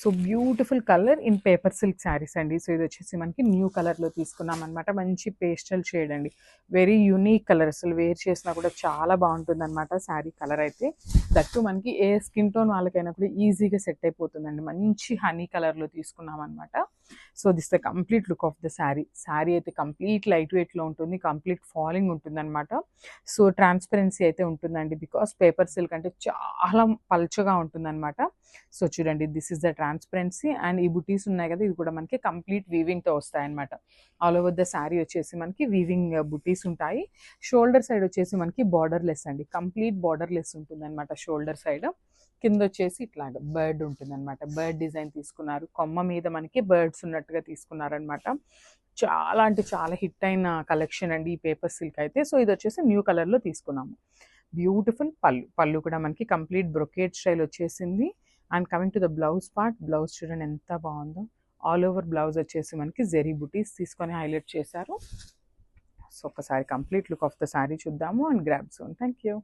So beautiful colour in paper silk saris అండి. So ఇది వచ్చేసి మనకి న్యూ కలర్లో తీసుకున్నాం అనమాట. మంచి పేస్టల్ షేడ్ అండి, వెరీ యూనిక్ కలర్. అసలు వేర్ చేసినా కూడా చాలా బాగుంటుంది అనమాట శారీ కలర్ అయితే. దట్టు మనకి ఏ స్కిన్ టోన్ వాళ్ళకైనా కూడా ఈజీగా సెట్ అయిపోతుందండి. మంచి హనీ కలర్లో తీసుకున్నాం అనమాట. So this the complete look of the sari. Sari అయితే కంప్లీట్ లైట్ వెయిట్లో ఉంటుంది, కంప్లీట్ ఫాలింగ్ ఉంటుంది అనమాట. సో ట్రాన్స్పరెన్సీ అయితే ఉంటుందండి, బికాస్ పేపర్ సిల్క్ అంటే చాలా పల్చగా ఉంటుందన్నమాట. సో చూడండి, this is the transparency. And ఈ బుటీస్ ఉన్నాయి కదా, ఇది కూడా మనకి కంప్లీట్ వీవింగ్తో వస్తాయన్నమాట. ఆల్ ఓవర్ ద శారీ వచ్చేసి మనకి వీవింగ్ బుటీస్ ఉంటాయి. షోల్డర్ సైడ్ వచ్చేసి మనకి బార్డర్లెస్ అండి, కంప్లీట్ బార్డర్లెస్ ఉంటుంది అనమాట షోల్డర్ సైడ్. కింద వచ్చేసి ఇట్లాగా బర్డ్ ఉంటుంది అనమాట, బర్డ్ డిజైన్ తీసుకున్నారు. కొమ్మ మీద మనకి బర్డ్స్ ఉన్నట్టుగా తీసుకున్నారనమాట. చాలా అంటే చాలా హిట్ అయిన కలెక్షన్ అండి ఈ పేపర్ సిల్క్ అయితే. సో ఇది వచ్చేసి న్యూ కలర్లో తీసుకున్నాము. బ్యూటిఫుల్ పళ్ళు. పళ్ళు కూడా మనకి కంప్లీట్ బ్రొకేట్ స్టైల్ వచ్చేసింది. And coming to the blouse part, blouse చూడండి ఎంత బాగుందో. ఆల్ ఓవర్ బ్లౌజ్ వచ్చేసి మనకి జెరీ బుటీస్ తీసుకొని హైలైట్ చేశారు. సో ఒకసారి complete look of the sari చూద్దాము and grab zone. Thank you.